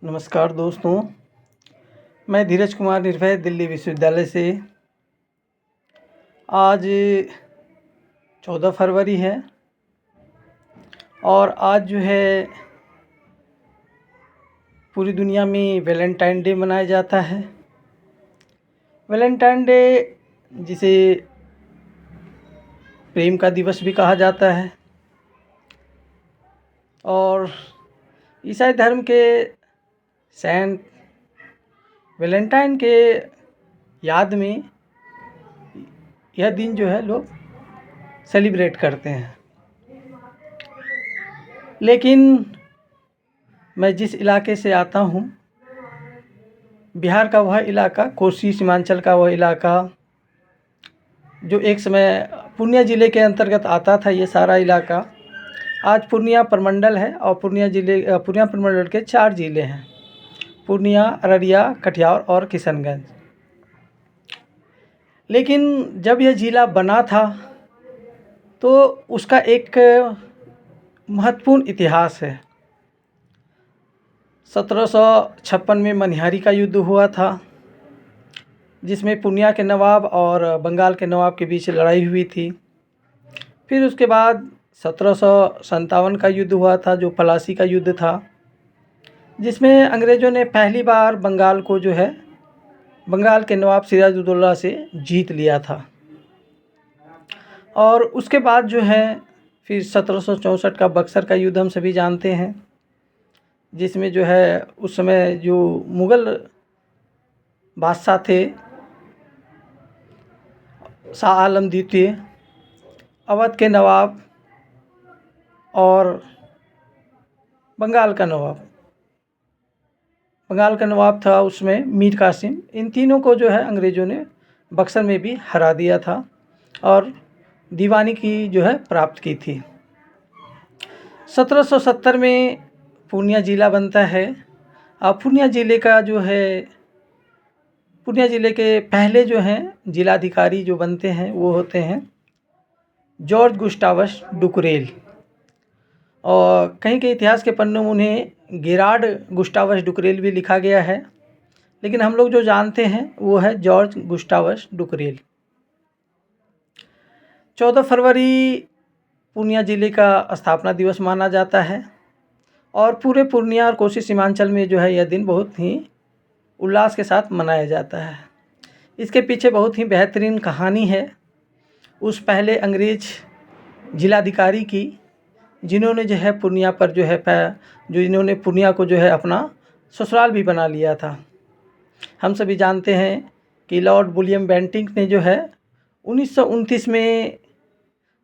नमस्कार दोस्तों, मैं धीरज कुमार निर्भय दिल्ली विश्वविद्यालय से। आज 14 फरवरी है और आज जो है पूरी दुनिया में वैलेंटाइन डे मनाया जाता है। वैलेंटाइन डे जिसे प्रेम का दिवस भी कहा जाता है और ईसाई धर्म के सेंट वैलेंटाइन के याद में यह दिन जो है लोग सेलिब्रेट करते हैं। लेकिन मैं जिस इलाके से आता हूँ, बिहार का वह इलाका, कोसी सीमांचल का वह इलाका जो एक समय पूर्णिया ज़िले के अंतर्गत आता था, ये सारा इलाका आज पूर्णिया प्रमंडल है और पूर्णिया प्रमंडल के 4 ज़िले हैं: पूर्णिया, अररिया, कटिहार और किशनगंज। लेकिन जब यह ज़िला बना था तो उसका एक महत्वपूर्ण इतिहास है। 1756 में मनिहारी का युद्ध हुआ था, जिसमें पूर्णिया के नवाब और बंगाल के नवाब के बीच लड़ाई हुई थी। फिर उसके बाद 1757 का युद्ध हुआ था, जो पलासी का युद्ध था, जिसमें अंग्रेज़ों ने पहली बार बंगाल को जो है बंगाल के नवाब सिराजुद्दौला से जीत लिया था। और उसके बाद जो है फिर 1764 का बक्सर का युद्ध हम सभी जानते हैं, जिसमें जो है उस समय जो मुग़ल बादशाह थे, शाह आलम द्वितीय, अवध के नवाब और बंगाल का नवाब था उसमें मीर कासिम, इन तीनों को जो है अंग्रेज़ों ने बक्सर में भी हरा दिया था और दीवानी की जो है प्राप्त की थी। 1770 में पूर्णिया ज़िला बनता है और पूर्णिया ज़िले के पहले जो हैं जिलाधिकारी जो बनते हैं वो होते हैं जॉर्ज गुस्टावस डुकरेल, और कहीं के इतिहास के पन्नों में उन्हें गेरार्ड गुस्टावस डुकरेल भी लिखा गया है, लेकिन हम लोग जो जानते हैं वो है जॉर्ज गुस्टावस डुकरेल। 14 फरवरी पूर्णिया ज़िले का स्थापना दिवस माना जाता है और पूरे पूर्णिया और कोसी सीमांचल में जो है यह दिन बहुत ही उल्लास के साथ मनाया जाता है। इसके पीछे बहुत ही बेहतरीन कहानी है उस पहले अंग्रेज जिलाधिकारी की, जिन्होंने जो है पूर्णिया पर जो है जिन्होंने पूर्णिया को जो है अपना ससुराल भी बना लिया था। हम सभी जानते हैं कि लॉर्ड विलियम बेंटिंक ने जो है 1929 में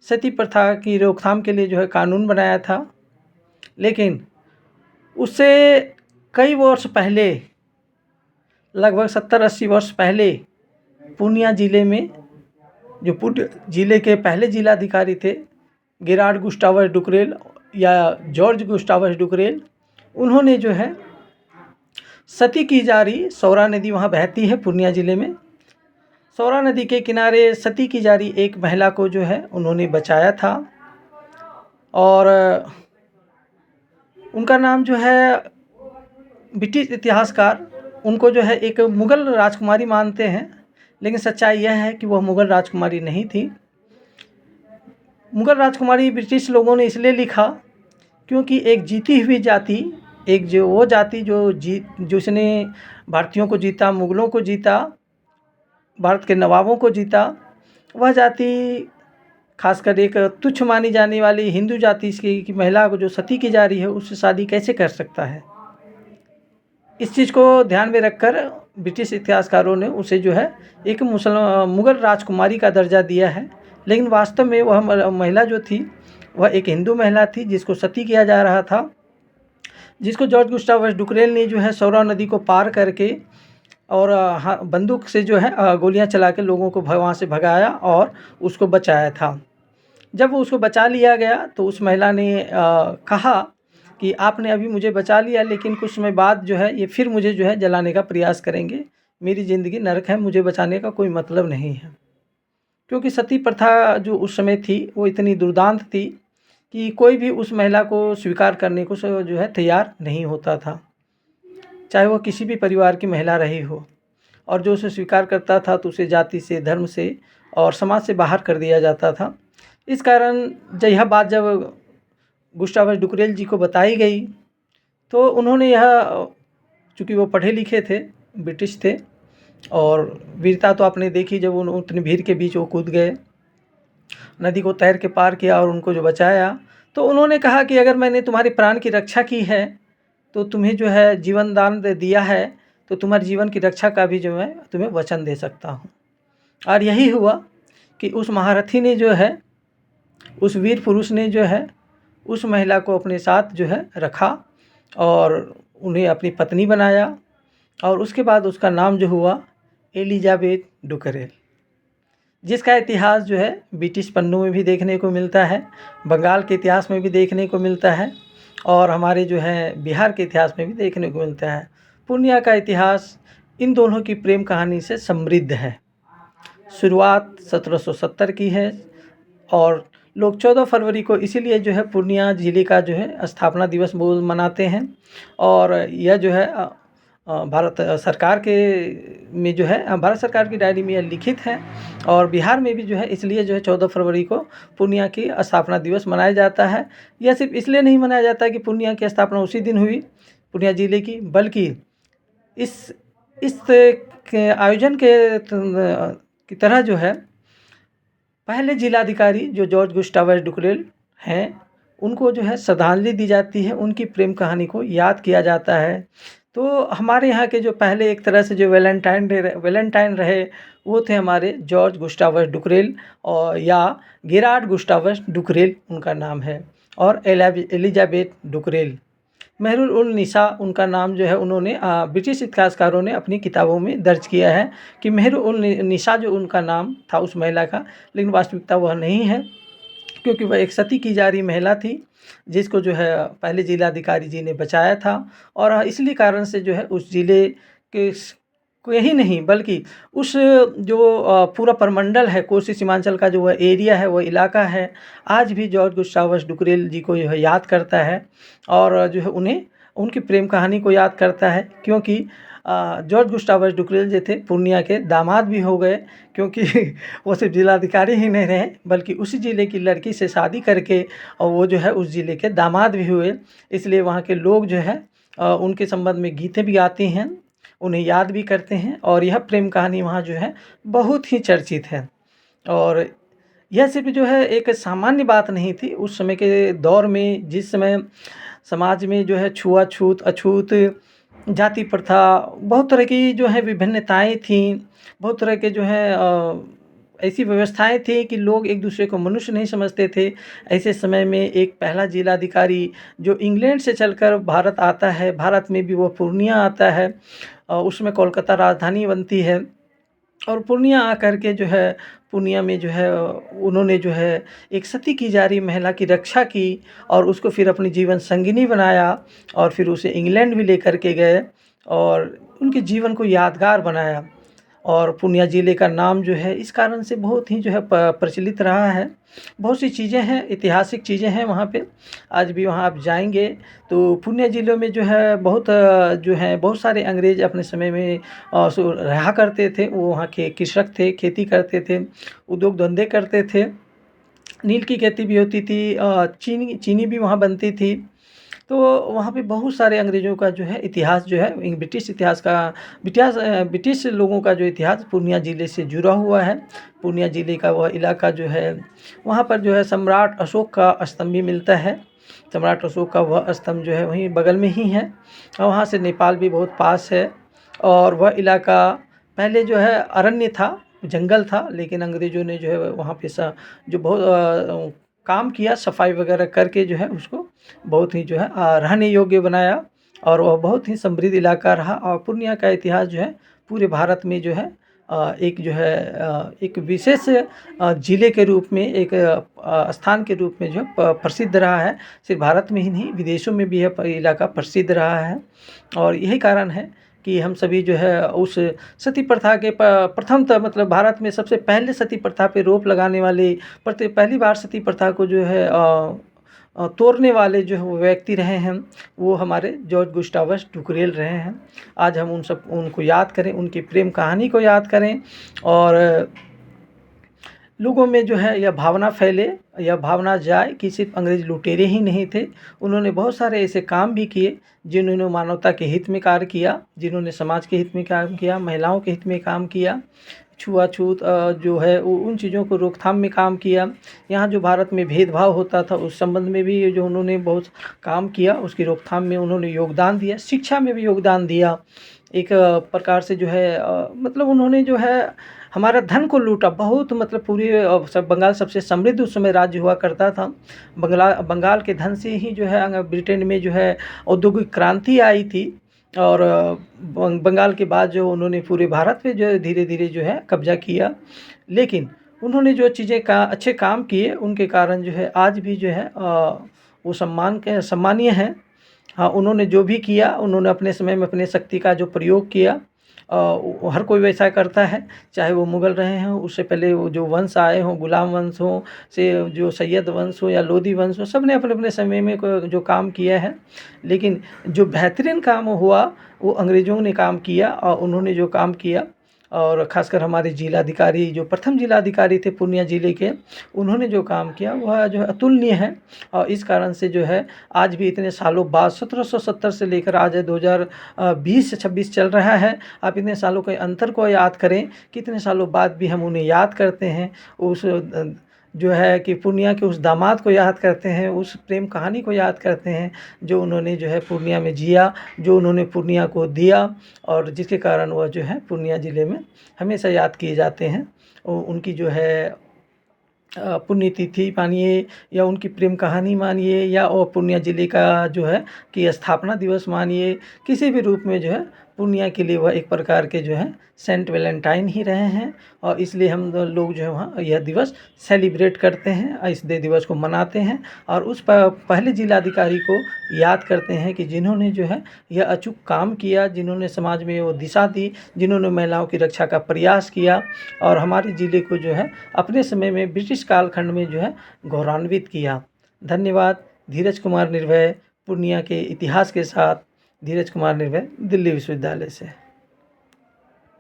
सती प्रथा की रोकथाम के लिए जो है कानून बनाया था, लेकिन उससे कई वर्ष पहले, लगभग 70-80 वर्ष पहले, पूर्णिया ज़िले में जो पूर्णिया ज़िले के पहले जिलाधिकारी थे गेरार्ड गुस्टावस डुकरेल या जॉर्ज गुस्टावस डुकरेल, उन्होंने जो है सती की जारी सौरा नदी वहाँ बहती है पूर्णिया ज़िले में, सौरा नदी के किनारे सती की जारी एक महिला को जो है उन्होंने बचाया था और उनका नाम जो है ब्रिटिश इतिहासकार उनको जो है एक मुग़ल राजकुमारी मानते हैं, लेकिन सच्चाई यह है कि वह मुग़ल राजकुमारी नहीं थी। मुग़ल राजकुमारी ब्रिटिश लोगों ने इसलिए लिखा क्योंकि एक जीती हुई जाति, एक जो वो जाति जिसने भारतीयों को जीता, मुग़लों को जीता, भारत के नवाबों को जीता, वह जाति खासकर एक तुच्छ मानी जाने वाली हिंदू जाति की महिला को जो सती की जा रही है उससे शादी कैसे कर सकता है। इस चीज़ को ध्यान में रखकर ब्रिटिश इतिहासकारों ने उसे जो है एक मुग़ल राजकुमारी का दर्जा दिया है, लेकिन वास्तव में वह महिला जो थी वह एक हिंदू महिला थी जिसको सती किया जा रहा था, जिसको जॉर्ज गुस्टावस डुकरेल ने जो है सौरा नदी को पार करके और बंदूक से जो है गोलियां चला के लोगों को वहाँ से भगाया और उसको बचाया था। जब वो उसको बचा लिया गया तो उस महिला ने कहा कि आपने अभी मुझे बचा लिया, लेकिन कुछ समय बाद जो है ये फिर मुझे जो है जलाने का प्रयास करेंगे, मेरी ज़िंदगी नरक है, मुझे बचाने का कोई मतलब नहीं है। क्योंकि सती प्रथा जो उस समय थी वो इतनी दुर्दांत थी कि कोई भी उस महिला को स्वीकार करने को जो है तैयार नहीं होता था। चाहे वो किसी भी परिवार की महिला रही हो, और जो उसे स्वीकार करता था तो उसे जाति से, धर्म से और समाज से बाहर कर दिया जाता था। इस कारण यह बात जब गुस्टावस डुकरेल जी को बताई गई तो उन्होंने यह, चूँकि वो पढ़े लिखे थे, ब्रिटिश थे, और वीरता तो आपने देखी जब उतनी भीड़ के बीच वो कूद गए, नदी को तैर के पार किया और उनको जो बचाया। तो उन्होंने कहा कि अगर मैंने तुम्हारे प्राण की रक्षा की है तो तुम्हें जो है जीवन दान दे दिया है, तो तुम्हारे जीवन की रक्षा का भी जो है तुम्हें वचन दे सकता हूँ। और यही हुआ कि उस महारथी ने जो है, उस वीर पुरुष ने जो है उस महिला को अपने साथ जो है रखा और उन्हें अपनी पत्नी बनाया, और उसके बाद उसका नाम जो हुआ एलिजाबेथ डुकरेल, जिसका इतिहास जो है ब्रिटिश पन्नों में भी देखने को मिलता है, बंगाल के इतिहास में भी देखने को मिलता है, और हमारे जो है बिहार के इतिहास में भी देखने को मिलता है। पूर्णिया का इतिहास इन दोनों की प्रेम कहानी से समृद्ध है। शुरुआत 1770 की है और लोग 14 फरवरी को इसीलिए जो है पूर्णिया ज़िले का जो है स्थापना दिवस वो मनाते हैं। और यह जो है भारत सरकार के में जो है भारत सरकार की डायरी में यह लिखित है, और बिहार में भी जो है इसलिए जो है 14 फरवरी को पूर्णिया की स्थापना दिवस मनाया जाता है। यह सिर्फ इसलिए नहीं मनाया जाता कि पूर्णिया की स्थापना उसी दिन हुई पूर्णिया ज़िले की, बल्कि इस के आयोजन की तरह जो है पहले जिलाधिकारी जो जॉर्ज गुस्टावस डुकरेल हैं, उनको जो है श्रद्धांजलि दी जाती है, उनकी प्रेम कहानी को याद किया जाता है। तो हमारे यहाँ के जो पहले एक तरह से जो वैलेंटाइन रहे वो थे हमारे जॉर्ज गुस्टावस डुकरेल, और या गेरार्ड गुस्टावस डुकरेल उनका नाम है, और एलिजाबेथ डुकरेल। मेहरुल उन निसा उनका नाम जो है उन्होंने ब्रिटिश इतिहासकारों ने अपनी किताबों में दर्ज किया है कि मेहरुल उन निसा जो उनका नाम था उस महिला का, लेकिन वास्तविकता वह नहीं है, क्योंकि वह एक सती की जा रही महिला थी जिसको जो है पहले जिलाधिकारी जी ने बचाया था। और इसलिए कारण से जो है उस ज़िले के को यही नहीं बल्कि उस जो पूरा प्रमंडल है, कोसी सीमांचल का जो वह एरिया है, वह इलाका है, आज भी जॉर्ज गुस्टावस डुकरेल जी को जो है याद करता है, और जो है उन्हें उनकी प्रेम कहानी को याद करता है। क्योंकि जॉर्ज गुस्टावस डुकरेल जो थे पूर्णिया के दामाद भी हो गए, क्योंकि वो सिर्फ जिलाधिकारी ही नहीं रहे बल्कि उसी ज़िले की लड़की से शादी करके और वो जो है उस ज़िले के दामाद भी हुए। इसलिए वहाँ के लोग जो है उनके संबंध में गीतें भी गाते हैं, उन्हें याद भी करते हैं, और यह प्रेम कहानी वहाँ जो है बहुत ही चर्चित है। और यह सिर्फ जो है एक सामान्य बात नहीं थी उस समय के दौर में, जिस समय समाज में जो है छुआछूत, अछूत, जाति प्रथा, बहुत तरह की जो है विभिन्नताएं थीं, बहुत तरह के जो है ऐसी व्यवस्थाएं थी कि लोग एक दूसरे को मनुष्य नहीं समझते थे। ऐसे समय में एक पहला जिलाधिकारी जो इंग्लैंड से चलकर भारत आता है, भारत में भी वो पूर्णिया आता है, उसमें कोलकाता राजधानी बनती है, और पूर्णिया आकर के जो है पूर्णिया में जो है उन्होंने जो है एक सती की जा रही महिला की रक्षा की, और उसको फिर अपनी जीवन संगिनी बनाया, और फिर उसे इंग्लैंड भी लेकर के गए और उनके जीवन को यादगार बनाया। और पूर्णिया ज़िले का नाम जो है इस कारण से बहुत ही जो है प्रचलित रहा है। बहुत सी चीज़ें हैं, ऐतिहासिक चीज़ें हैं वहाँ पे, आज भी वहाँ आप जाएंगे तो पूर्णिया ज़िले में जो है जो है बहुत सारे अंग्रेज़ अपने समय में रहा करते थे। वो वहाँ के कृषक थे, खेती करते थे, उद्योग धंधे करते थे, नील की खेती भी होती थी, चीनी भी वहाँ बनती थी। तो वहाँ पे बहुत सारे अंग्रेज़ों का जो है इतिहास जो है ब्रिटिश लोगों का जो इतिहास पूर्णिया ज़िले से जुड़ा हुआ है। पूर्णिया ज़िले का वह इलाका जो है वहाँ पर जो है सम्राट अशोक का स्तंभ भी मिलता है। सम्राट अशोक का वह स्तंभ जो है वहीं बगल में ही है, और वहाँ से नेपाल भी बहुत पास है। और वह इलाका पहले जो है अरण्य था, जंगल था, लेकिन अंग्रेज़ों ने जो है वहाँ पे जो बहुत काम किया, सफाई वगैरह करके जो है उसको बहुत ही जो है रहने योग्य बनाया, और वह बहुत ही समृद्ध इलाका रहा। और पूर्णिया का इतिहास जो है पूरे भारत में जो है एक जो है एक विशेष ज़िले के रूप में, एक स्थान के रूप में जो प्रसिद्ध रहा है। सिर्फ भारत में ही नहीं, विदेशों में भी यह इलाका प्रसिद्ध रहा है। और यही कारण है कि हम सभी जो है उस सती प्रथा के प्रथमतः मतलब भारत में सबसे पहले सती प्रथा पे रोक लगाने वाले, पहली बार सती प्रथा को जो है तोड़ने वाले जो व्यक्ति रहे हैं वो हमारे जॉर्ज गुस्टावस डुकरेल रहे हैं। आज हम उनको याद करें, उनकी प्रेम कहानी को याद करें और लोगों में जो है यह भावना फैले, यह भावना जाए कि सिर्फ अंग्रेज लुटेरे ही नहीं थे। उन्होंने बहुत सारे ऐसे काम भी किए जिन्होंने मानवता के हित में कार्य किया, जिन्होंने समाज के हित में काम किया, महिलाओं के हित में काम किया, छुआछूत जो है उन चीज़ों को रोकथाम में काम किया। यहाँ जो भारत में भेदभाव होता था उस संबंध में भी जो उन्होंने बहुत काम किया, उसकी रोकथाम में उन्होंने योगदान दिया। शिक्षा में भी योगदान दिया। एक प्रकार से जो है मतलब उन्होंने जो है हमारा धन को लूटा बहुत, मतलब पूरी सब बंगाल सबसे समृद्ध उस समय राज्य हुआ करता था। बंगाल के धन से ही जो है ब्रिटेन में जो है औद्योगिक क्रांति आई थी और बंगाल के बाद जो उन्होंने पूरे भारत पे जो धीरे धीरे जो है कब्जा किया। लेकिन उन्होंने जो चीज़ें का अच्छे काम किए उनके कारण जो है आज भी जो है वो सम्मानीय हैं। हाँ, उन्होंने जो भी किया उन्होंने अपने समय में अपने शक्ति का जो प्रयोग किया हर कोई वैसा करता है, चाहे वो मुग़ल रहे हों, उससे पहले वो जो वंश आए हों, गुलाम वंश हो से जो सैयद वंश हो या लोधी वंश हो, सब ने अपने अपने समय में जो काम किया है। लेकिन जो बेहतरीन काम हुआ वो अंग्रेज़ों ने काम किया और उन्होंने जो काम किया और ख़ासकर हमारे जिलाधिकारी जो प्रथम जिलाधिकारी थे पूर्णिया ज़िले के, उन्होंने जो काम किया वह जो है अतुलनीय है। और इस कारण से जो है आज भी इतने सालों बाद 1770 से लेकर आज 2020 से 26 चल रहा है। आप इतने सालों के अंतर को याद करें, कितने सालों बाद भी हम उन्हें याद करते हैं। उस जो है कि पूर्णिया के उस दामाद को याद करते हैं, उस प्रेम कहानी को याद करते हैं जो उन्होंने जो है पूर्णिया में जिया, जो उन्होंने पूर्णिया को दिया और जिसके कारण वह जो है पूर्णिया ज़िले में हमेशा याद किए जाते हैं। उनकी जो है पुण्यतिथि मानिए या उनकी प्रेम कहानी मानिए या और पूर्णिया ज़िले का जो है कि स्थापना दिवस मानिए, किसी भी रूप में जो है पूर्णिया के लिए वह एक प्रकार के जो है सेंट वैलेंटाइन ही रहे हैं। और इसलिए हम लोग जो है वहाँ यह दिवस सेलिब्रेट करते हैं, इस दिवस को मनाते हैं और उस पहले जिलाधिकारी को याद करते हैं कि जिन्होंने जो है यह अचूक काम किया, जिन्होंने समाज में वो दिशा दी, जिन्होंने महिलाओं की रक्षा का प्रयास किया और हमारे ज़िले को जो है अपने समय में ब्रिटिश कालखंड में जो है गौरवान्वित किया। धन्यवाद। धीरज कुमार निर्भय, पूर्णिया के इतिहास के साथ धीरज कुमार निर्भय, दिल्ली विश्वविद्यालय से।